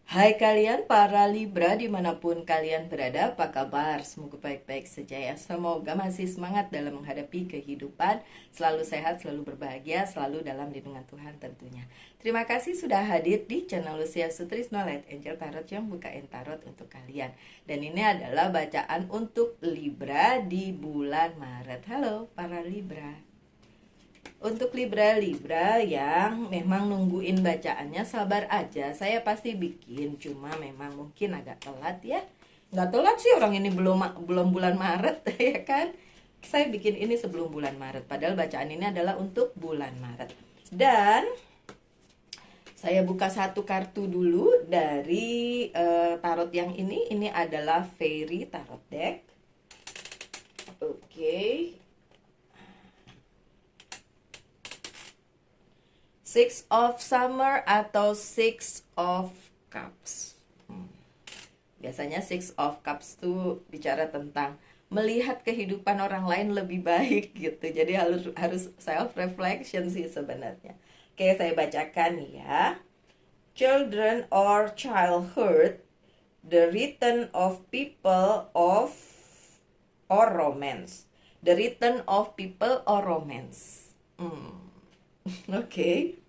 Hai kalian para Libra dimanapun kalian berada, apa kabar? Semoga baik-baik saja ya. Semoga masih semangat dalam menghadapi kehidupan, selalu sehat, selalu berbahagia, selalu dalam lindungan Tuhan tentunya. Terima kasih sudah hadir di channel Lucia Sutrisno Light Angel Tarot yang bukain tarot untuk kalian. Dan ini adalah bacaan untuk Libra di bulan Maret. Halo para Libra. Untuk Libra-Libra yang memang nungguin bacaannya, sabar aja. Saya pasti bikin, cuma memang mungkin agak telat ya. Nggak telat sih, orang ini belum bulan Maret ya kan. Saya bikin ini sebelum bulan Maret, padahal bacaan ini adalah untuk bulan Maret. Dan saya buka satu kartu dulu dari tarot yang ini adalah Fairy Tarot Deck. Oke. Six of Summer atau Six of Cups. Biasanya Six of Cups tuh bicara tentang melihat kehidupan orang lain lebih baik gitu. Jadi harus self reflection sih sebenarnya. Oke, saya bacakan ya. Children or childhood, the return of people of or romance. The return of people or romance. Oke.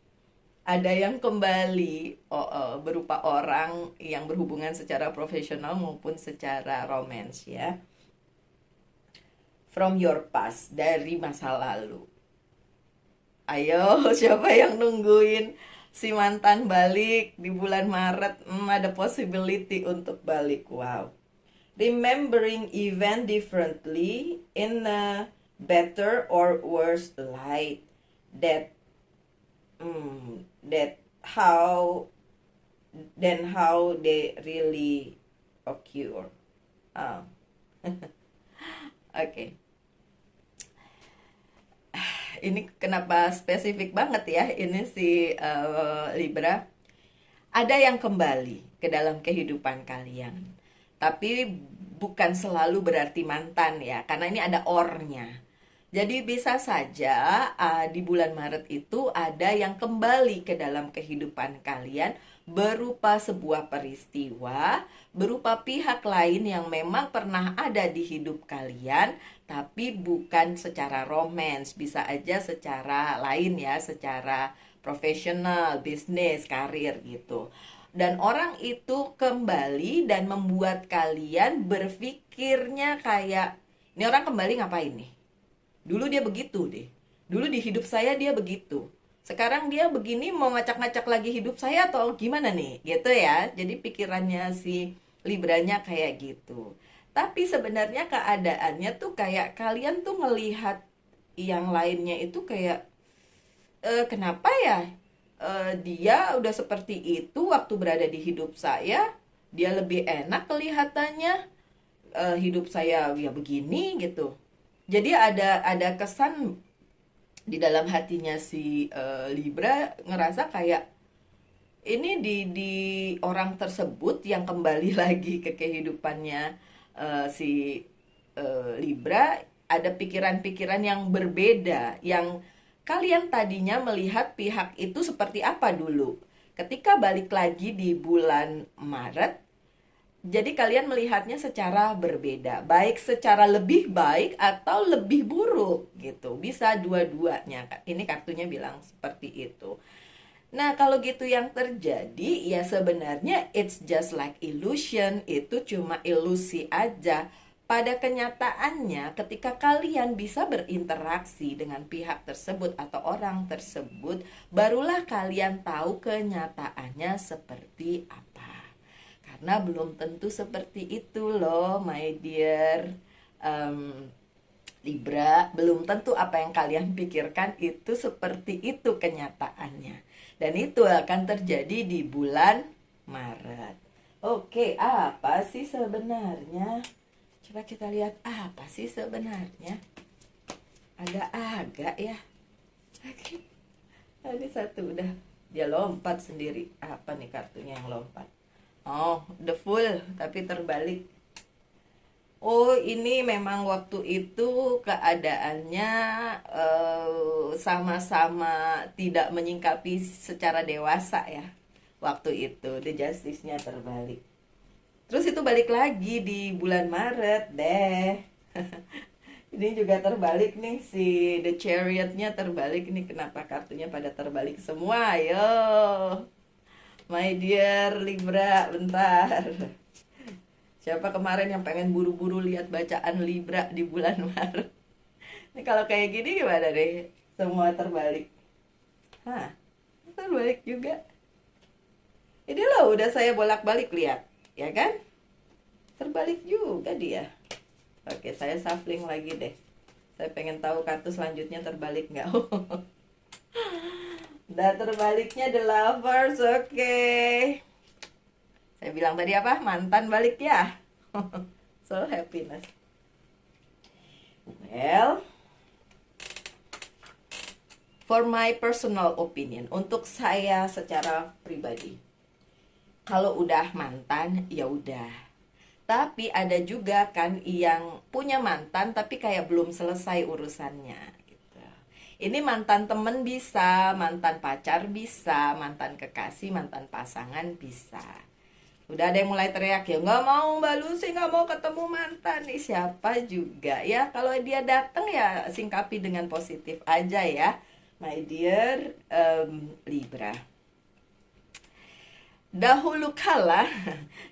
Ada yang kembali berupa orang yang berhubungan secara profesional maupun secara romance ya. From your past, dari masa lalu. Ayo, siapa yang nungguin si mantan balik di bulan Maret? Ada possibility untuk balik. Wow. Remembering event differently in a better or worse light. That how they really occur. Oh. Oke. Ini kenapa spesifik banget ya ini si Libra. Ada yang kembali ke dalam kehidupan kalian. Tapi bukan selalu berarti mantan ya, karena ini ada ornya. Jadi bisa saja di bulan Maret itu ada yang kembali ke dalam kehidupan kalian berupa sebuah peristiwa, berupa pihak lain yang memang pernah ada di hidup kalian, tapi bukan secara romance, bisa aja secara lain ya, secara profesional, bisnis, karir gitu. Dan orang itu kembali dan membuat kalian berpikirnya kayak, ini orang kembali ngapain nih? Dulu dia begitu deh. Dulu di hidup saya dia begitu. Sekarang dia begini, mau ngacak-ngacak lagi hidup saya atau gimana nih? Gitu ya. Jadi pikirannya si Libranya kayak gitu. Tapi sebenarnya keadaannya tuh kayak kalian tuh ngelihat yang lainnya itu kayak kenapa ya dia udah seperti itu waktu berada di hidup saya, dia lebih enak kelihatannya, hidup saya ya begini gitu. Jadi ada kesan di dalam hatinya si Libra ngerasa kayak ini di orang tersebut yang kembali lagi ke kehidupannya si Libra, ada pikiran-pikiran yang berbeda, yang kalian tadinya melihat pihak itu seperti apa dulu. Ketika balik lagi di bulan Maret, jadi kalian melihatnya secara berbeda, baik secara lebih baik atau lebih buruk gitu. Bisa dua-duanya. Ini kartunya bilang seperti itu. Nah, kalau gitu yang terjadi ya sebenarnya it's just like illusion, itu cuma ilusi aja. Pada kenyataannya ketika kalian bisa berinteraksi dengan pihak tersebut atau orang tersebut, barulah kalian tahu kenyataannya seperti apa. Karena belum tentu seperti itu loh, my dear Libra. Belum tentu apa yang kalian pikirkan itu seperti itu kenyataannya. Dan itu akan terjadi di bulan Maret. Oke, apa sih sebenarnya? Coba kita lihat apa sih sebenarnya. Agak-agak ya. Oke. Tadi satu udah dia lompat sendiri. Apa nih kartunya yang lompat? Oh, the Fool, tapi terbalik. Oh, ini memang waktu itu keadaannya sama-sama tidak menyingkapi secara dewasa ya. waktu itu, the justice-nya terbalik. Terus itu balik lagi di bulan Maret deh. Ini juga terbalik nih, si The Chariot-nya terbalik nih. Kenapa kartunya pada terbalik semua? Ayo, my dear Libra, bentar. Siapa kemarin yang pengen buru-buru lihat bacaan Libra di bulan Maret? Ini kalau kayak gini gimana deh? Semua terbalik. Hah, terbalik juga. Ini loh, udah saya bolak-balik lihat, ya kan? Terbalik juga dia. Oke, saya shuffling lagi deh. Saya pengen tahu kartu selanjutnya terbalik nggak? Udah terbaliknya The Lovers, oke. Saya bilang tadi apa? Mantan balik ya. So happiness. Well, for my personal opinion, untuk saya secara pribadi, kalau udah mantan ya udah. Tapi ada juga kan yang punya mantan tapi kayak belum selesai urusannya gitu. Ini mantan temen bisa, mantan pacar bisa, mantan kekasih, mantan pasangan bisa. Udah ada yang mulai teriak, ya nggak mau Mbak Lucy, nggak mau ketemu mantan nih. Siapa juga ya, kalau dia datang ya singkapi dengan positif aja ya, my dear Libra. Dahulu kala,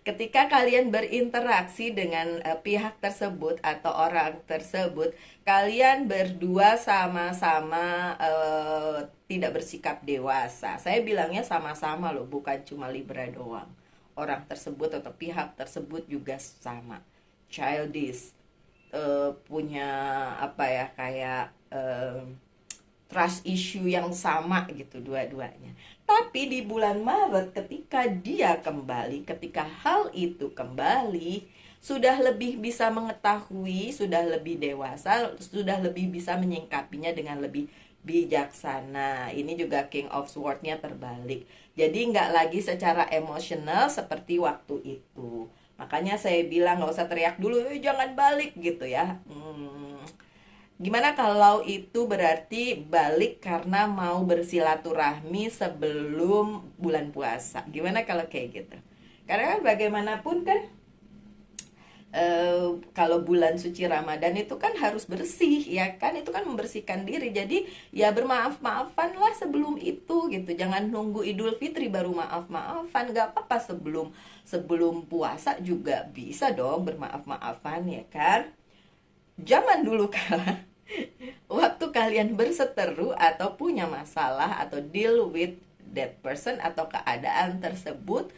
ketika kalian berinteraksi dengan pihak tersebut atau orang tersebut, kalian berdua sama-sama tidak bersikap dewasa. Saya bilangnya sama-sama loh, bukan cuma Libra doang. Orang tersebut atau pihak tersebut juga sama, childish, punya apa ya, kayak trust issue yang sama gitu dua-duanya. Tapi di bulan Maret ketika dia kembali, ketika hal itu kembali, sudah lebih bisa mengetahui, sudah lebih dewasa, sudah lebih bisa menyingkapinya dengan lebih bijaksana. Ini juga King of Swords-nya terbalik. Jadi nggak lagi secara emosional seperti waktu itu. Makanya saya bilang nggak usah teriak dulu, jangan balik gitu ya. Gimana kalau itu berarti balik karena mau bersilaturahmi sebelum bulan puasa? Gimana kalau kayak gitu? Karena kan bagaimanapun kan kalau bulan suci Ramadan itu kan harus bersih ya kan, itu kan membersihkan diri. Jadi ya bermaaf-maafan lah sebelum itu gitu. Jangan nunggu Idul Fitri baru maaf-maafan. Gak apa-apa, sebelum puasa juga bisa dong bermaaf-maafan ya kan. Zaman dulu kala waktu kalian berseteru atau punya masalah atau deal with that person atau keadaan tersebut,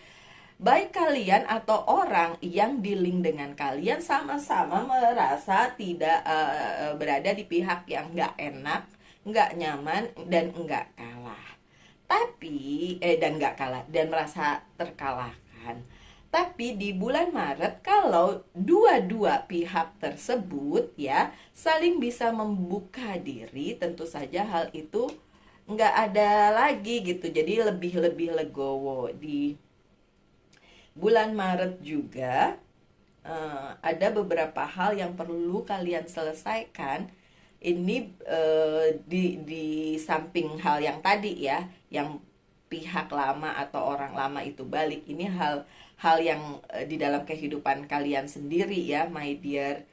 baik kalian atau orang yang dealing dengan kalian sama-sama merasa tidak berada di pihak yang nggak enak, nggak nyaman, dan nggak kalah. Tapi dan nggak kalah dan merasa terkalahkan. Tapi di bulan Maret kalau dua-dua pihak tersebut ya saling bisa membuka diri, tentu saja hal itu nggak ada lagi gitu. Jadi lebih legowo. Di bulan Maret juga ada beberapa hal yang perlu kalian selesaikan. Ini di samping hal yang tadi ya, yang pihak lama atau orang lama itu balik, ini hal yang di dalam kehidupan kalian sendiri ya, my dear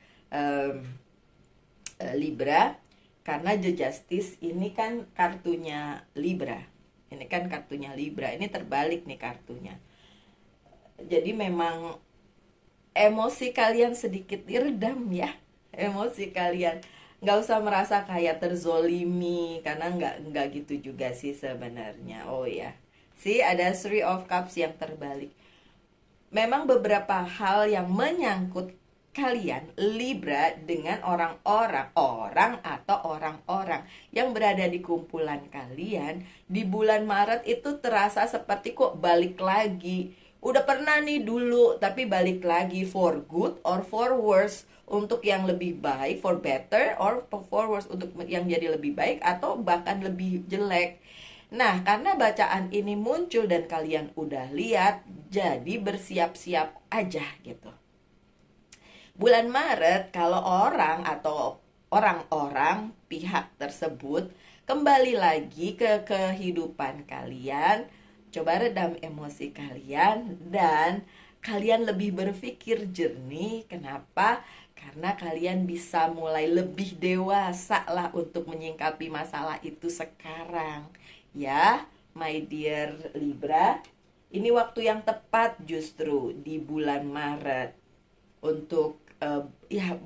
Libra. Karena The Justice ini kan kartunya Libra. Ini kan kartunya Libra. Ini terbalik nih kartunya. Jadi memang emosi kalian sedikit diredam ya. Emosi kalian. Nggak usah merasa kayak terzolimi. Karena nggak gitu juga sih sebenarnya. Oh ya. See, ada Three of Cups yang terbalik. Memang beberapa hal yang menyangkut kalian Libra dengan orang atau orang-orang yang berada di kumpulan kalian di bulan Maret itu terasa seperti kok balik lagi. Udah pernah nih dulu tapi balik lagi, for good or for worse, untuk yang lebih baik, for better or for worse, untuk yang jadi lebih baik atau bahkan lebih jelek. Nah, karena bacaan ini muncul dan kalian udah lihat, jadi bersiap-siap aja gitu. Bulan Maret, kalau orang atau orang-orang pihak tersebut kembali lagi ke kehidupan kalian, Coba redam emosi kalian dan kalian lebih berpikir jernih. Kenapa? Karena kalian bisa mulai lebih dewasa lah untuk menyingkapi masalah itu sekarang. Ya, my dear Libra, ini waktu yang tepat justru di bulan Maret untuk ya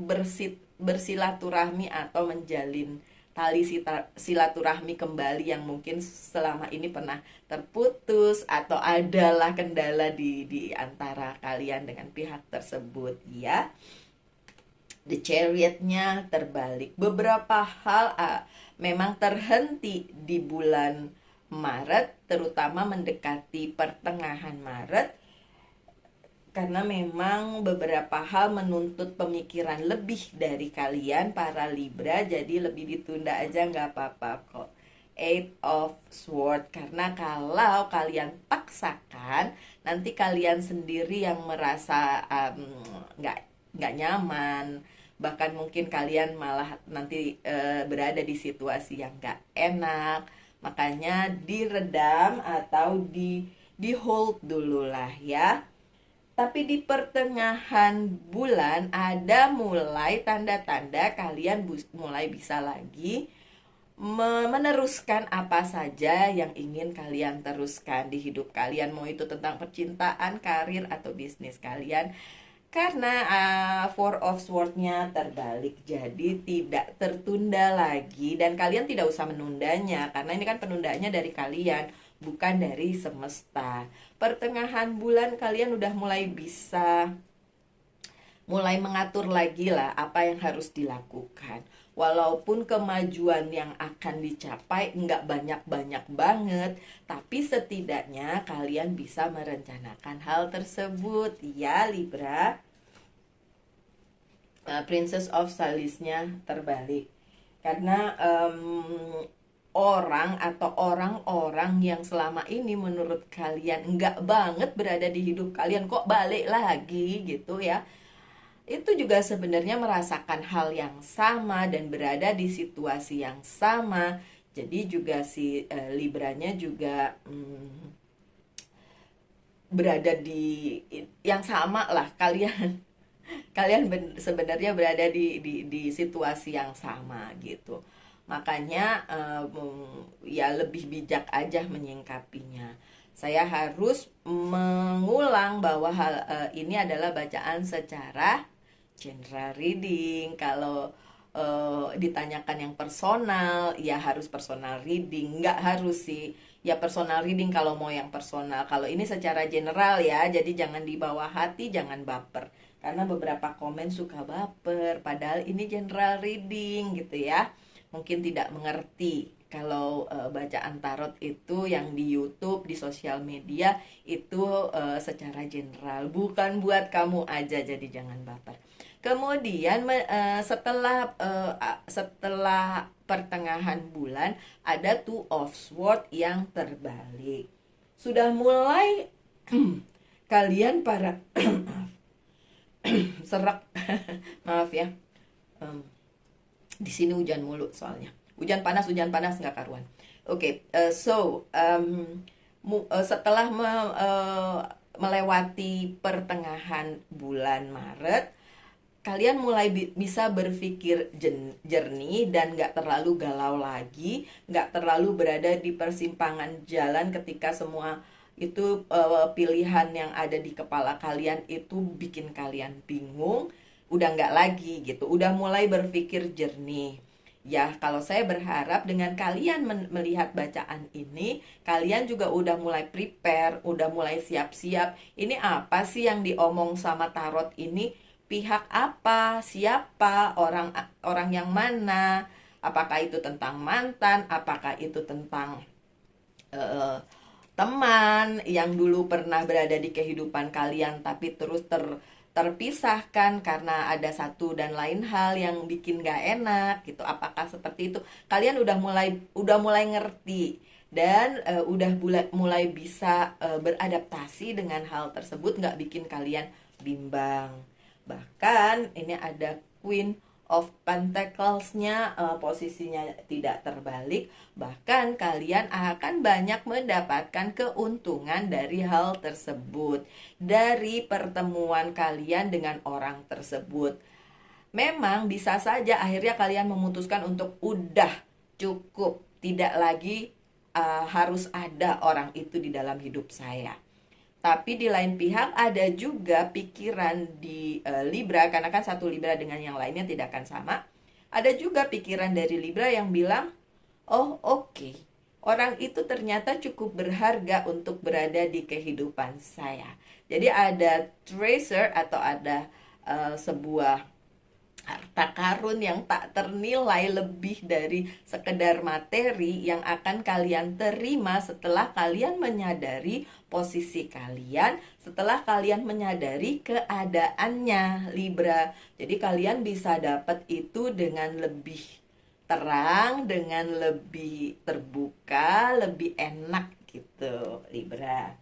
bersilaturahmi atau menjalin tali silaturahmi kembali yang mungkin selama ini pernah terputus atau adalah kendala di antara kalian dengan pihak tersebut ya. The Chariot-nya terbalik. Beberapa hal memang terhenti di bulan Maret, terutama mendekati pertengahan Maret, karena memang beberapa hal menuntut pemikiran lebih dari kalian para Libra, jadi lebih ditunda aja nggak apa-apa kok. Eight of Swords, karena kalau kalian paksakan, nanti kalian sendiri yang merasa nggak nyaman, bahkan mungkin kalian malah nanti berada di situasi yang nggak enak. Makanya diredam atau di hold dulu lah ya. Tapi di pertengahan bulan ada mulai tanda-tanda kalian mulai bisa lagi meneruskan apa saja yang ingin kalian teruskan di hidup kalian. Mau itu tentang percintaan, karir, atau bisnis kalian. Karena Four of Swords-nya terbalik, jadi tidak tertunda lagi. Dan kalian tidak usah menundanya, karena ini kan penundaannya dari kalian, bukan dari semesta. Pertengahan bulan kalian udah mulai bisa mulai mengatur lagi lah apa yang harus dilakukan. Walaupun kemajuan yang akan dicapai nggak banyak-banyak banget, tapi setidaknya kalian bisa merencanakan hal tersebut ya Libra. Princess of Salisnya terbalik. Karena orang atau orang-orang yang selama ini menurut kalian nggak banget berada di hidup kalian kok balik lagi gitu ya, itu juga sebenarnya merasakan hal yang sama dan berada di situasi yang sama. Jadi juga si Libranya juga berada di yang sama lah kalian. Kalian sebenarnya berada di situasi yang sama gitu. Makanya ya lebih bijak aja menyingkapinya. Saya harus mengulang bahwa hal ini adalah bacaan secara general reading. Kalau ditanyakan yang personal, ya harus personal reading. Nggak harus sih, ya personal reading kalau mau yang personal. Kalau ini secara general ya, jadi jangan dibawa hati, jangan baper. Karena beberapa komen suka baper, padahal ini general reading gitu ya. Mungkin tidak mengerti kalau bacaan tarot itu yang di YouTube, di sosial media itu secara general, bukan buat kamu aja, jadi jangan baper. Kemudian setelah pertengahan bulan ada Two of Swords yang terbalik. Sudah mulai kalian para serak maaf ya. Di sini hujan mulu soalnya. Hujan panas nggak karuan. Oke, setelah melewati pertengahan bulan Maret, kalian mulai bisa berpikir jernih dan gak terlalu galau lagi, gak terlalu berada di persimpangan jalan ketika semua itu pilihan yang ada di kepala kalian itu bikin kalian bingung. Udah gak lagi gitu, udah mulai berpikir jernih. Ya, kalau saya berharap dengan kalian melihat bacaan ini, kalian juga udah mulai prepare, udah mulai siap-siap. Ini apa sih yang diomong sama tarot ini? Pihak apa, siapa, orang yang mana, apakah itu tentang mantan, apakah itu tentang teman yang dulu pernah berada di kehidupan kalian tapi terus terpisahkan karena ada satu dan lain hal yang bikin gak enak gitu. Apakah seperti itu? Kalian udah mulai ngerti dan udah mulai bisa beradaptasi dengan hal tersebut, gak bikin kalian bimbang. Bahkan ini ada Queen of Pentacles-nya posisinya tidak terbalik, bahkan kalian akan banyak mendapatkan keuntungan dari hal tersebut, dari pertemuan kalian dengan orang tersebut. Memang bisa saja akhirnya kalian memutuskan untuk udah cukup, tidak lagi harus ada orang itu di dalam hidup saya. Tapi di lain pihak ada juga pikiran di Libra, karena kan satu Libra dengan yang lainnya tidak akan sama. Ada juga pikiran dari Libra yang bilang, oh oke, orang itu ternyata cukup berharga untuk berada di kehidupan saya. Jadi ada treasure atau ada sebuah harta karun yang tak ternilai lebih dari sekedar materi yang akan kalian terima setelah kalian menyadari posisi kalian, setelah kalian menyadari keadaannya, Libra. Jadi kalian bisa dapat itu dengan lebih terang, dengan lebih terbuka, lebih enak gitu, Libra.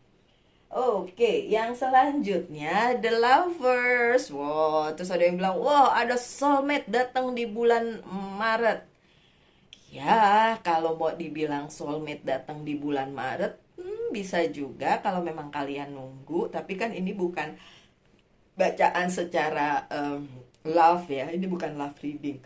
Oke, yang selanjutnya The Lovers. Wow, terus ada yang bilang, wow, ada soulmate datang di bulan Maret. Ya, kalau mau dibilang soulmate datang di bulan Maret, bisa juga kalau memang kalian nunggu. Tapi kan ini bukan bacaan secara love ya, ini bukan love reading.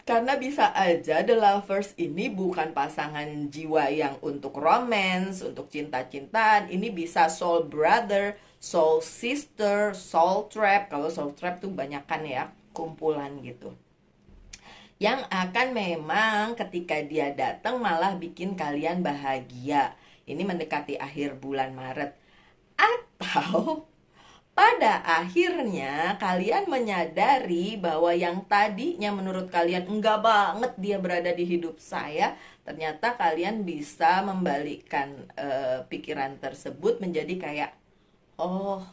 Karena bisa aja The Lovers ini bukan pasangan jiwa yang untuk romance, untuk cinta-cintaan. Ini bisa soul brother, soul sister, soul trap. Kalau soul trap tuh banyakan ya, kumpulan gitu. Yang akan memang ketika dia datang malah bikin kalian bahagia. Ini mendekati akhir bulan Maret. Atau pada akhirnya kalian menyadari bahwa yang tadinya menurut kalian enggak banget dia berada di hidup saya, ternyata kalian bisa membalikkan pikiran tersebut menjadi kayak, oh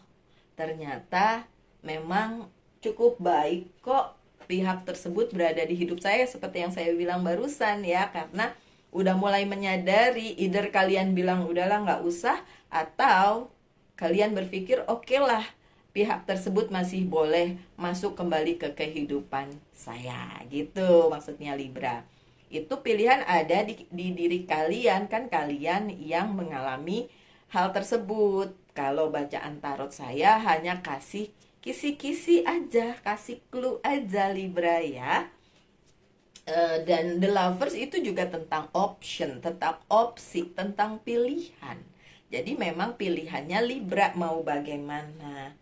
ternyata memang cukup baik kok pihak tersebut berada di hidup saya, seperti yang saya bilang barusan ya, karena udah mulai menyadari, either kalian bilang udahlah nggak usah, atau kalian berpikir oke lah, pihak tersebut masih boleh masuk kembali ke kehidupan saya, gitu maksudnya Libra. Itu pilihan ada di diri kalian, kan kalian yang mengalami hal tersebut. Kalau bacaan tarot saya hanya kasih kisi-kisi aja, kasih clue aja Libra ya. Dan The Lovers itu juga tentang option, tentang opsi, tentang pilihan. Jadi memang pilihannya Libra mau bagaimana.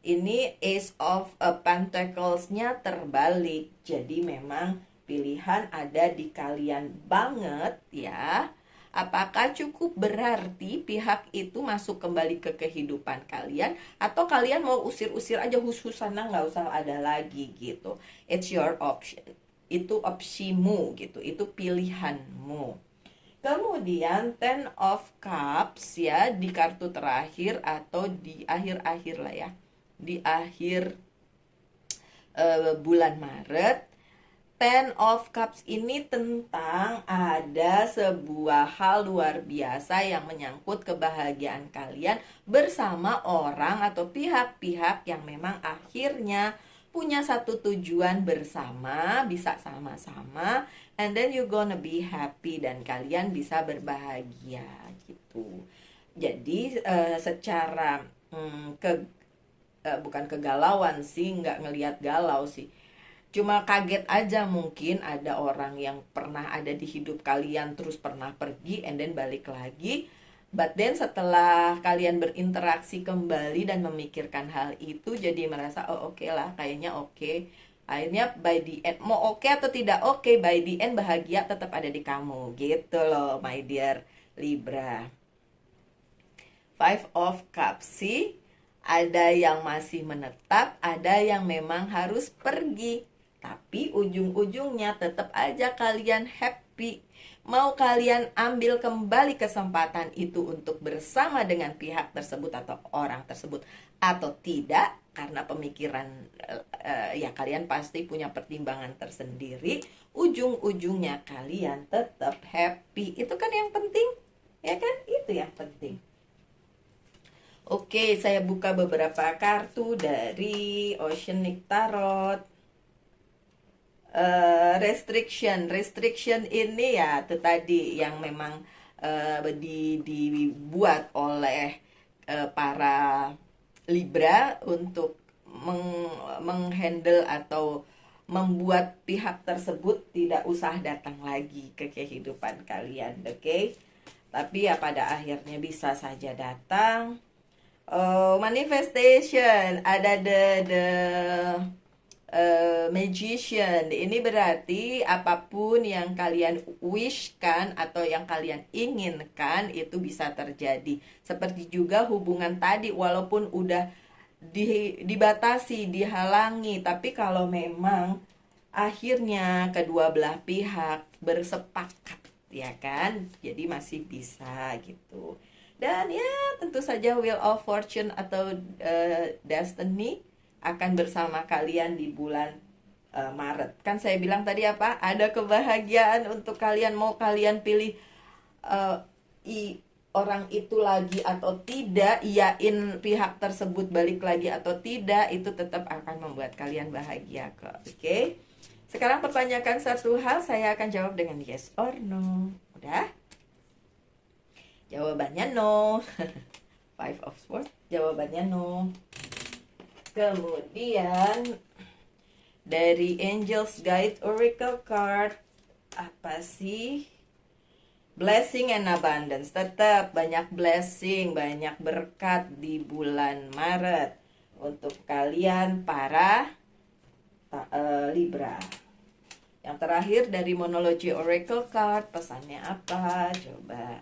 Ini Ace of Pentacles-nya terbalik. Jadi memang pilihan ada di kalian banget ya. Apakah cukup berarti pihak itu masuk kembali ke kehidupan kalian, atau kalian mau usir-usir aja, hus-husana nggak usah ada lagi gitu. It's your option. Itu opsimu gitu. Itu pilihanmu. Kemudian Ten of Cups ya, di kartu terakhir atau di akhir-akhir lah ya, di akhir bulan Maret. Ten of Cups ini tentang ada sebuah hal luar biasa yang menyangkut kebahagiaan kalian bersama orang atau pihak-pihak yang memang akhirnya punya satu tujuan bersama, bisa sama-sama, and then you gonna be happy, dan kalian bisa berbahagia gitu. Jadi secara bukan kegalauan sih, nggak ngelihat galau sih, cuma kaget aja, mungkin ada orang yang pernah ada di hidup kalian terus pernah pergi and then balik lagi, but then setelah kalian berinteraksi kembali dan memikirkan hal itu, jadi merasa oh oke lah, kayaknya oke. Akhirnya by the end, mau oke atau tidak oke, by the end bahagia tetap ada di kamu gitu loh my dear Libra. Five of Cups sih, ada yang masih menetap, ada yang memang harus pergi. Tapi ujung-ujungnya tetap aja kalian happy. Mau kalian ambil kembali kesempatan itu untuk bersama dengan pihak tersebut atau orang tersebut atau tidak, karena pemikiran ya kalian pasti punya pertimbangan tersendiri. Ujung-ujungnya kalian tetap happy. Itu kan yang penting, ya kan? Itu yang penting. Oke, saya buka beberapa kartu dari Oceanic Tarot. Restriction ini ya itu tadi yang memang dibuat oleh para Libra untuk menghandle atau membuat pihak tersebut tidak usah datang lagi ke kehidupan kalian, oke? Okay? Tapi ya pada akhirnya bisa saja datang. Manifestation ada the magician. Ini berarti apapun yang kalian wishkan atau yang kalian inginkan itu bisa terjadi. Seperti juga hubungan tadi, walaupun udah dibatasi, dihalangi, tapi kalau memang akhirnya kedua belah pihak bersepakat, ya kan, jadi masih bisa gitu. Dan ya tentu saja Wheel of Fortune atau Destiny akan bersama kalian di bulan Maret. Kan saya bilang tadi apa? Ada kebahagiaan untuk kalian, mau kalian pilih uh, orang itu lagi atau tidak, iyain pihak tersebut balik lagi atau tidak, itu tetap akan membuat kalian bahagia kok. Oke? Sekarang pertanyakan satu hal, saya akan jawab dengan yes or no. Udah? Jawabannya no. Five of Swords, jawabannya no. Kemudian dari Angels Guide Oracle card, apa sih? Blessing and abundance. Tetap banyak blessing, banyak berkat di bulan Maret untuk kalian para Libra. Yang terakhir dari Monology Oracle card, pesannya apa? Coba.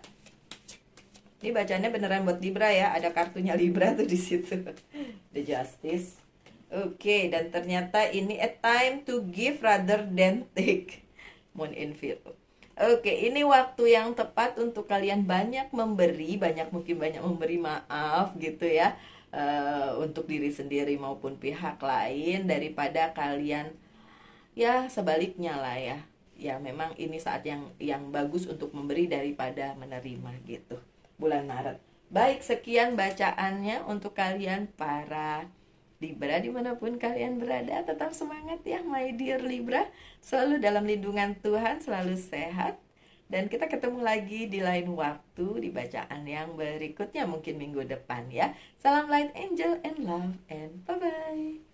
Ini bacanya beneran buat Libra ya, ada kartunya Libra tuh di situ. The Justice. Oke, dan ternyata ini a time to give rather than take. Moon in Virgo. Oke, ini waktu yang tepat untuk kalian banyak memberi, mungkin banyak memberi maaf gitu ya, untuk diri sendiri maupun pihak lain, daripada kalian ya sebaliknya lah ya. Ya memang ini saat yang bagus untuk memberi daripada menerima gitu. Bulan Maret. Baik, sekian bacaannya untuk kalian para Libra dimanapun kalian berada. Tetap semangat ya my dear Libra. Selalu dalam lindungan Tuhan, selalu sehat. Dan kita ketemu lagi di lain waktu di bacaan yang berikutnya, mungkin minggu depan ya. Salam light angel and love and bye-bye.